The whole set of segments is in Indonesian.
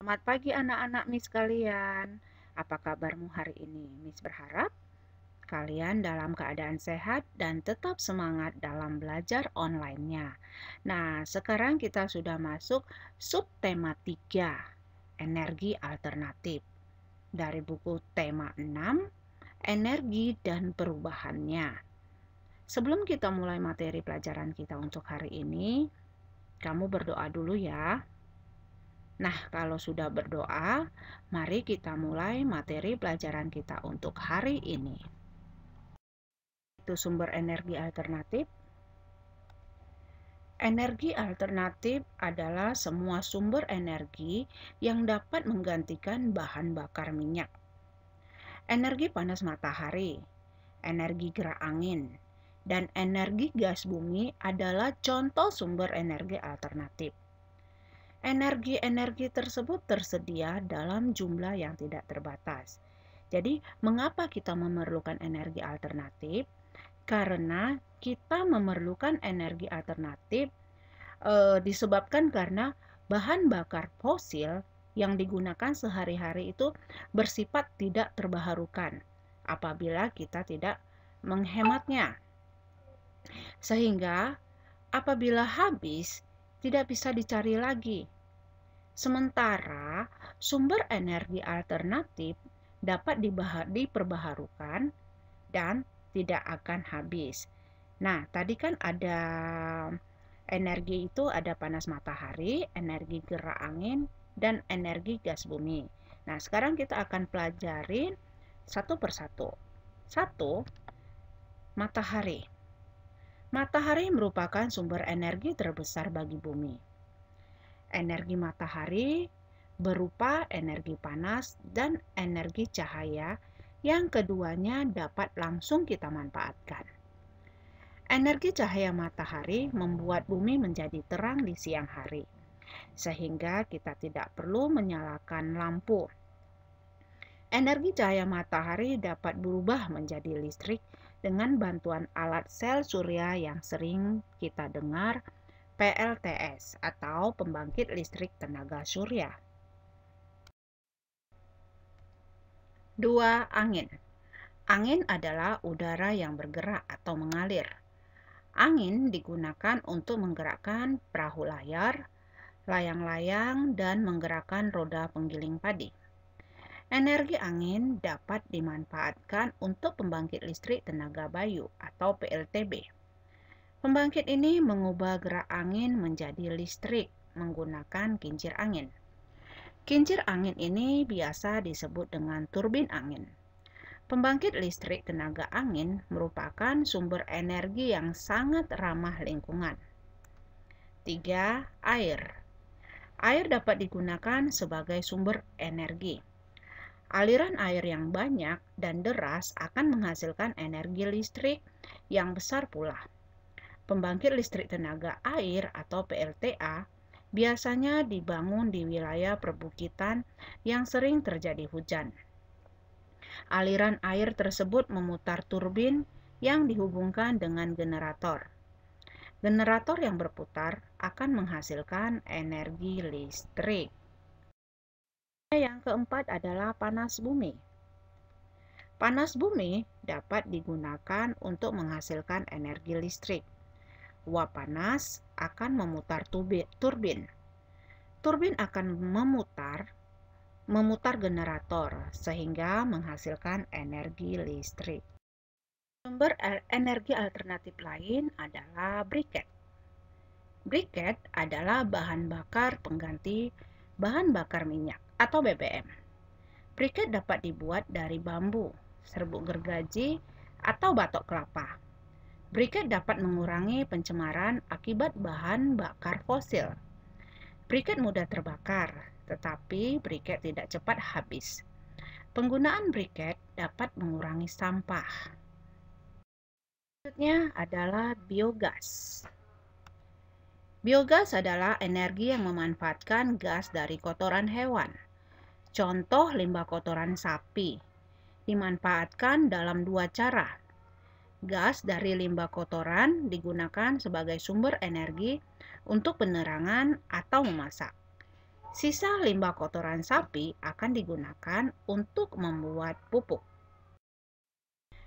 Selamat pagi anak-anak Miss kalian. Apa kabarmu hari ini? Miss berharap kalian dalam keadaan sehat dan tetap semangat dalam belajar online-nya. Nah, sekarang kita sudah masuk subtema 3, energi alternatif. Dari buku tema 6, energi dan perubahannya. Sebelum kita mulai materi pelajaran kita untuk hari ini, kamu berdoa dulu ya. Nah, kalau sudah berdoa, mari kita mulai materi pelajaran kita untuk hari ini. Itu sumber energi alternatif. Energi alternatif adalah semua sumber energi yang dapat menggantikan bahan bakar minyak. Energi panas matahari, energi gerak angin, dan energi gas bumi adalah contoh sumber energi alternatif. Energi-energi tersebut tersedia dalam jumlah yang tidak terbatas. Jadi, mengapa kita memerlukan energi alternatif? Karena kita memerlukan energi alternatif disebabkan karena bahan bakar fosil yang digunakan sehari-hari itu bersifat tidak terbaharukan apabila kita tidak menghematnya. Sehingga apabila habis, tidak bisa dicari lagi. Sementara sumber energi alternatif dapat diperbaharukan dan tidak akan habis. Nah, tadi kan ada energi itu ada panas matahari, energi gerak angin, dan energi gas bumi. Nah, sekarang kita akan pelajari satu persatu. Satu, matahari. Matahari merupakan sumber energi terbesar bagi bumi. Energi matahari berupa energi panas dan energi cahaya yang keduanya dapat langsung kita manfaatkan. Energi cahaya matahari membuat bumi menjadi terang di siang hari, sehingga kita tidak perlu menyalakan lampu. Energi cahaya matahari dapat berubah menjadi listrik dengan bantuan alat sel surya yang sering kita dengar, PLTS atau pembangkit listrik tenaga surya. 2. Angin. Angin adalah udara yang bergerak atau mengalir. Angin digunakan untuk menggerakkan perahu layar, layang-layang, dan menggerakkan roda penggiling padi. Energi angin dapat dimanfaatkan untuk pembangkit listrik tenaga bayu atau PLTB. Pembangkit ini mengubah gerak angin menjadi listrik menggunakan kincir angin. Kincir angin ini biasa disebut dengan turbin angin. Pembangkit listrik tenaga angin merupakan sumber energi yang sangat ramah lingkungan. 3. Air. Air dapat digunakan sebagai sumber energi. Aliran air yang banyak dan deras akan menghasilkan energi listrik yang besar pula. Pembangkit listrik tenaga air atau PLTA biasanya dibangun di wilayah perbukitan yang sering terjadi hujan. Aliran air tersebut memutar turbin yang dihubungkan dengan generator. Generator yang berputar akan menghasilkan energi listrik. Yang keempat adalah panas bumi. Panas bumi dapat digunakan untuk menghasilkan energi listrik. Uap panas akan memutar turbin. Turbin akan memutar generator sehingga menghasilkan energi listrik. Sumber energi alternatif lain adalah briket. Briket adalah bahan bakar pengganti bahan bakar minyak atau BBM. Briket dapat dibuat dari bambu, serbuk gergaji, atau batok kelapa. Briket dapat mengurangi pencemaran akibat bahan bakar fosil. Briket mudah terbakar, tetapi briket tidak cepat habis. Penggunaan briket dapat mengurangi sampah. Selanjutnya adalah biogas. Biogas adalah energi yang memanfaatkan gas dari kotoran hewan. Contoh limbah kotoran sapi dimanfaatkan dalam 2 cara. Gas dari limbah kotoran digunakan sebagai sumber energi untuk penerangan atau memasak. Sisa limbah kotoran sapi akan digunakan untuk membuat pupuk.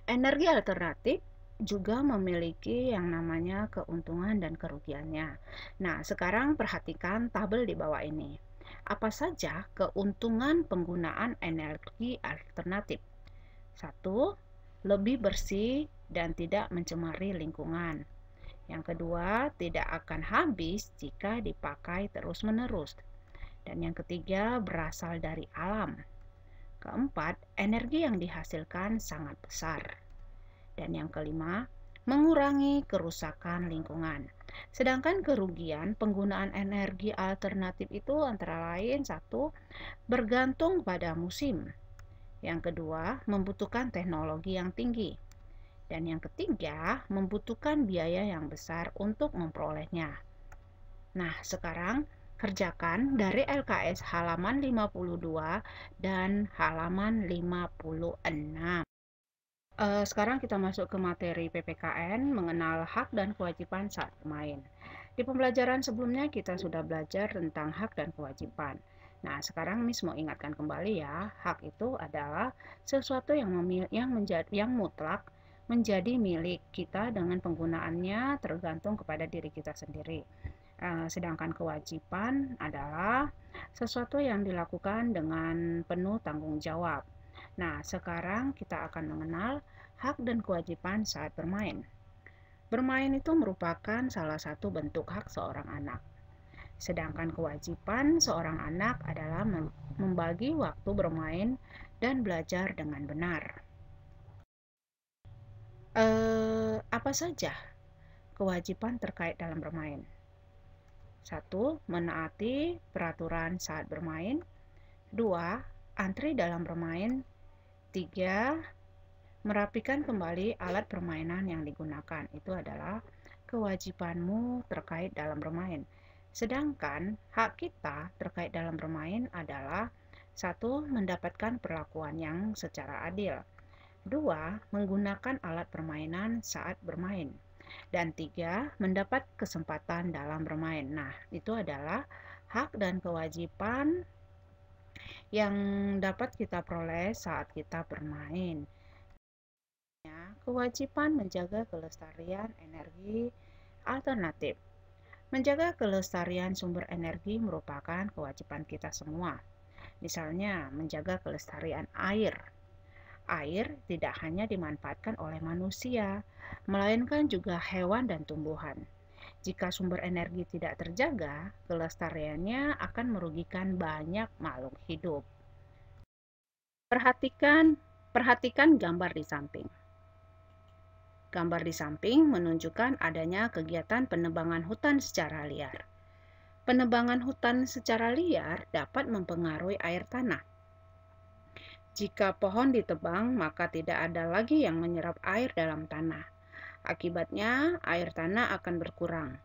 Energi alternatif juga memiliki yang namanya keuntungan dan kerugiannya. Nah, sekarang perhatikan tabel di bawah ini. Apa saja keuntungan penggunaan energi alternatif? 1. Lebih bersih dan tidak mencemari lingkungan. Yang kedua, tidak akan habis jika dipakai terus-menerus. Dan yang ketiga, berasal dari alam. Keempat, energi yang dihasilkan sangat besar. Dan yang kelima, mengurangi kerusakan lingkungan. Sedangkan kerugian penggunaan energi alternatif itu antara lain: 1. Bergantung pada musim. Yang kedua, membutuhkan teknologi yang tinggi. Dan yang ketiga, membutuhkan biaya yang besar untuk memperolehnya. Nah, sekarang kerjakan dari LKS halaman 52 dan halaman 56. Sekarang kita masuk ke materi PPKN, mengenal hak dan kewajiban saat bermain. Di pembelajaran sebelumnya kita sudah belajar tentang hak dan kewajiban. Nah, sekarang Miss mau ingatkan kembali ya, hak itu adalah sesuatu yang mutlak menjadi milik kita dengan penggunaannya tergantung kepada diri kita sendiri. Sedangkan kewajiban adalah sesuatu yang dilakukan dengan penuh tanggung jawab. Nah, sekarang kita akan mengenal hak dan kewajiban saat bermain. Bermain itu merupakan salah satu bentuk hak seorang anak. Sedangkan kewajiban seorang anak adalah membagi waktu bermain dan belajar dengan benar. Apa saja kewajiban terkait dalam bermain? 1. Menaati peraturan saat bermain. 2. Antri dalam bermain. 3. Merapikan kembali alat permainan yang digunakan. Itu adalah kewajibanmu terkait dalam bermain. Sedangkan hak kita terkait dalam bermain adalah: 1. Mendapatkan perlakuan yang secara adil. 2. Menggunakan alat permainan saat bermain. Dan 3. Mendapat kesempatan dalam bermain. Nah, itu adalah hak dan kewajiban yang dapat kita peroleh saat kita bermain. Kewajiban menjaga kelestarian energi alternatif. Menjaga kelestarian sumber energi merupakan kewajiban kita semua. Misalnya, menjaga kelestarian air. Air tidak hanya dimanfaatkan oleh manusia, melainkan juga hewan dan tumbuhan. Jika sumber energi tidak terjaga, kelestariannya akan merugikan banyak makhluk hidup. Perhatikan gambar di samping. Gambar di samping menunjukkan adanya kegiatan penebangan hutan secara liar. Penebangan hutan secara liar dapat mempengaruhi air tanah. Jika pohon ditebang, maka tidak ada lagi yang menyerap air dalam tanah. Akibatnya, air tanah akan berkurang.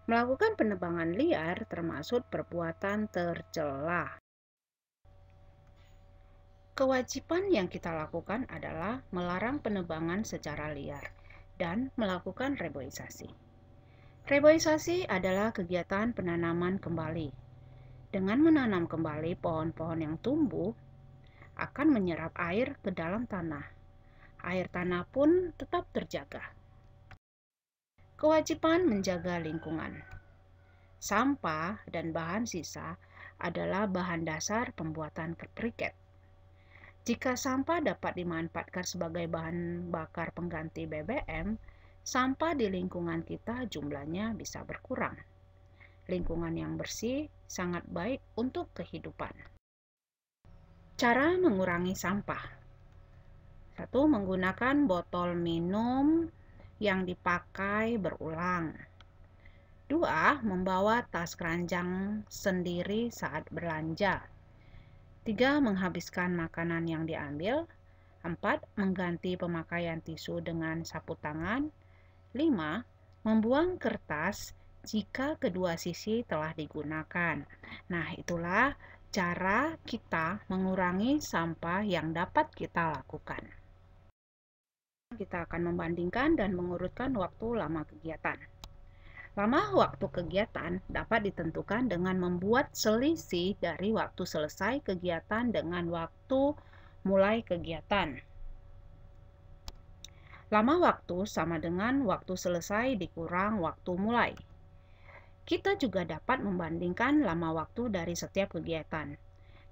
Melakukan penebangan liar termasuk perbuatan tercela. Kewajiban yang kita lakukan adalah melarang penebangan secara liar dan melakukan reboisasi. Reboisasi adalah kegiatan penanaman kembali. Dengan menanam kembali pohon-pohon yang tumbuh, akan menyerap air ke dalam tanah. Air tanah pun tetap terjaga. Kewajiban menjaga lingkungan. Sampah dan bahan sisa adalah bahan dasar pembuatan briket. Jika sampah dapat dimanfaatkan sebagai bahan bakar pengganti BBM, sampah di lingkungan kita jumlahnya bisa berkurang. Lingkungan yang bersih sangat baik untuk kehidupan. Cara mengurangi sampah. 1. Menggunakan botol minum yang dipakai berulang. 2. Membawa tas keranjang sendiri saat belanja. 3. Menghabiskan makanan yang diambil. 4. Mengganti pemakaian tisu dengan sapu tangan. 5. Membuang kertas jika kedua sisi telah digunakan. Nah, itulah cara kita mengurangi sampah yang dapat kita lakukan. Kita akan membandingkan dan mengurutkan waktu lama kegiatan. Lama waktu kegiatan dapat ditentukan dengan membuat selisih dari waktu selesai kegiatan dengan waktu mulai kegiatan. Lama waktu sama dengan waktu selesai dikurang waktu mulai. Kita juga dapat membandingkan lama waktu dari setiap kegiatan.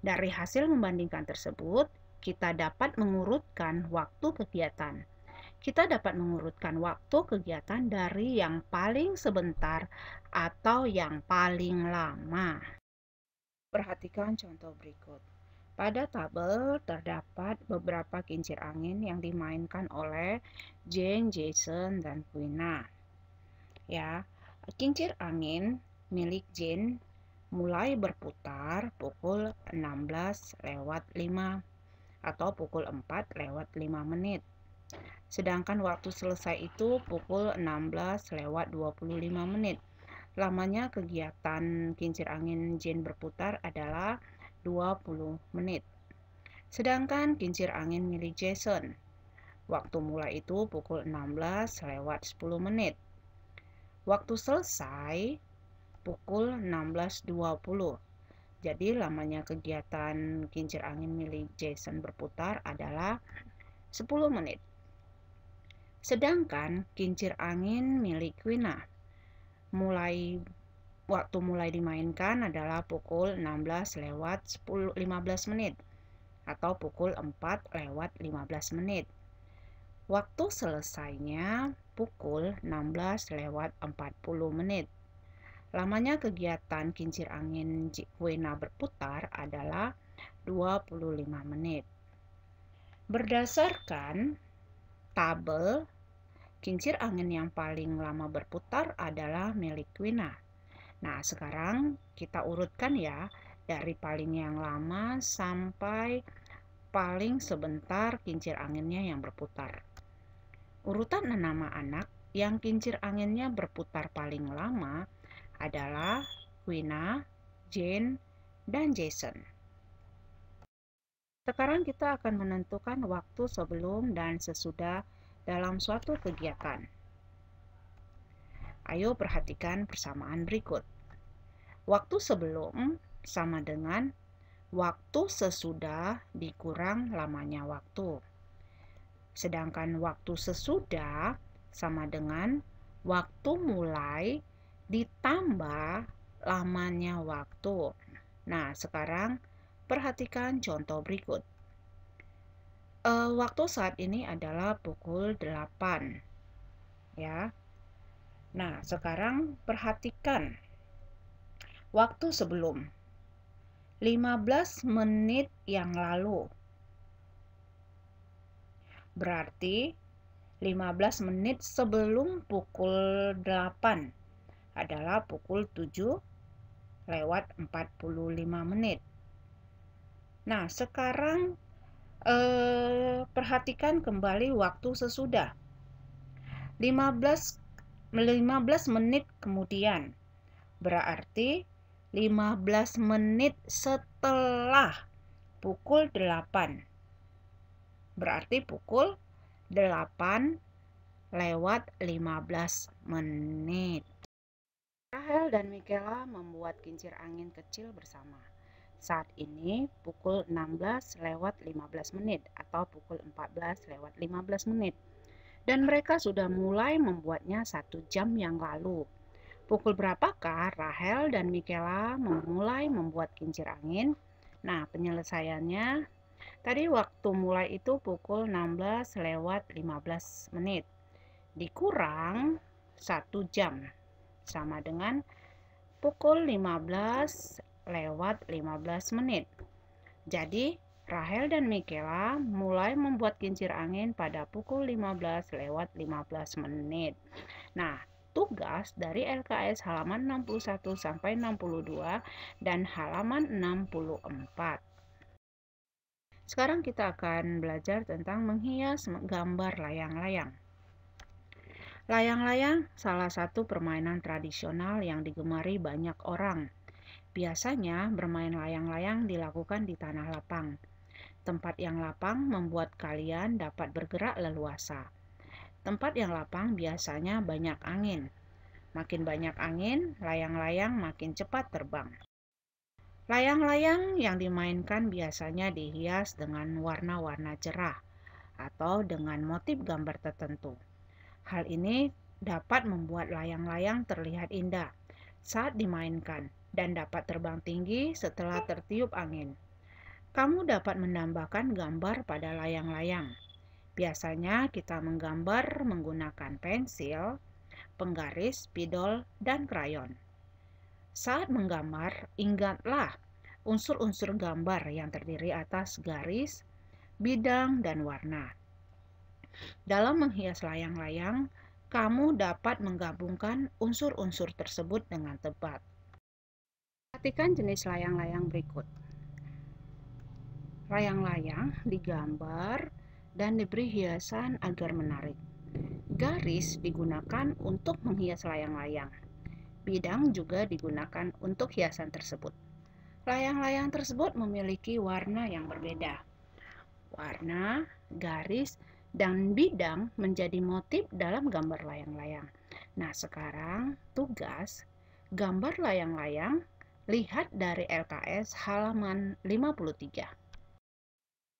Dari hasil membandingkan tersebut, kita dapat mengurutkan waktu kegiatan. Kita dapat mengurutkan waktu kegiatan dari yang paling sebentar atau yang paling lama. Perhatikan contoh berikut. Pada tabel terdapat beberapa kincir angin yang dimainkan oleh Jane, Jason, dan Quina. Ya, kincir angin milik Jane mulai berputar pukul 16:05 atau pukul 4:05 menit. Sedangkan waktu selesai itu pukul 16:25 menit. Lamanya kegiatan kincir angin Jane berputar adalah 20 menit. Sedangkan kincir angin milik Jason, waktu mulai itu pukul 16:10 menit. Waktu selesai pukul 16:20. Jadi lamanya kegiatan kincir angin milik Jason berputar adalah 10 menit. Sedangkan kincir angin milik Quina waktu mulai dimainkan adalah pukul 16:15 menit atau pukul 4:15 menit. Waktu selesainya pukul 16:40 menit. Lamanya kegiatan kincir angin Quina berputar adalah 25 menit. Berdasarkan tabel, kincir angin yang paling lama berputar adalah milik Quina. Nah, sekarang kita urutkan ya, dari paling yang lama sampai paling sebentar kincir anginnya yang berputar. Urutan nama anak yang kincir anginnya berputar paling lama adalah Quina, Jane, dan Jason. Sekarang kita akan menentukan waktu sebelum dan sesudah dalam suatu kegiatan. Ayo perhatikan persamaan berikut. Waktu sebelum sama dengan waktu sesudah dikurang lamanya waktu. Sedangkan waktu sesudah sama dengan waktu mulai ditambah lamanya waktu. Nah, sekarang perhatikan contoh berikut. Waktu saat ini adalah pukul 8. Ya. Nah, sekarang perhatikan waktu sebelum 15 menit yang lalu. Berarti 15 menit sebelum pukul 8 adalah pukul 7:45 menit. Nah, sekarang perhatikan kembali waktu sesudah. 15 menit kemudian. Berarti 15 menit setelah pukul 8. Berarti pukul 8:15 menit. Rahel dan Michaela membuat kincir angin kecil bersama. Saat ini pukul 16:15 menit atau pukul 14:15 menit. Dan mereka sudah mulai membuatnya 1 jam yang lalu. Pukul berapakah Rahel dan Michaela memulai membuat kincir angin? Nah, penyelesaiannya tadi waktu mulai itu pukul 16:15 menit. Dikurang 1 jam sama dengan pukul 15:15 menit. Jadi, Rahel dan Michaela mulai membuat kincir angin pada pukul 15:15 menit. Nah, tugas dari LKS halaman 61 sampai 62 dan halaman 64. Sekarang kita akan belajar tentang menghias gambar layang-layang. Layang-layang salah satu permainan tradisional yang digemari banyak orang. Biasanya bermain layang-layang dilakukan di tanah lapang. Tempat yang lapang membuat kalian dapat bergerak leluasa. Tempat yang lapang biasanya banyak angin. Makin banyak angin, layang-layang makin cepat terbang. Layang-layang yang dimainkan biasanya dihias dengan warna-warna cerah atau dengan motif gambar tertentu. Hal ini dapat membuat layang-layang terlihat indah saat dimainkan dan dapat terbang tinggi setelah tertiup angin. Kamu dapat menambahkan gambar pada layang-layang. Biasanya kita menggambar menggunakan pensil, penggaris, spidol, dan krayon. Saat menggambar, ingatlah unsur-unsur gambar yang terdiri atas garis, bidang, dan warna. Dalam menghias layang-layang, kamu dapat menggabungkan unsur-unsur tersebut dengan tepat. Perhatikan jenis layang-layang berikut. Layang-layang digambar dan diberi hiasan agar menarik. Garis digunakan untuk menghias layang-layang. Bidang juga digunakan untuk hiasan tersebut. Layang-layang tersebut memiliki warna yang berbeda. Warna, garis, dan bidang menjadi motif dalam gambar layang-layang. Nah, sekarang tugas gambar layang-layang, lihat dari LKS halaman 53.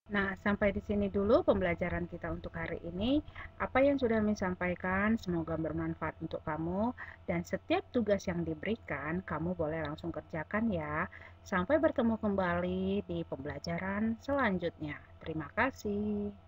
Nah, sampai di sini dulu pembelajaran kita untuk hari ini. Apa yang sudah Min sampaikan semoga bermanfaat untuk kamu dan setiap tugas yang diberikan kamu boleh langsung kerjakan ya. Sampai bertemu kembali di pembelajaran selanjutnya. Terima kasih.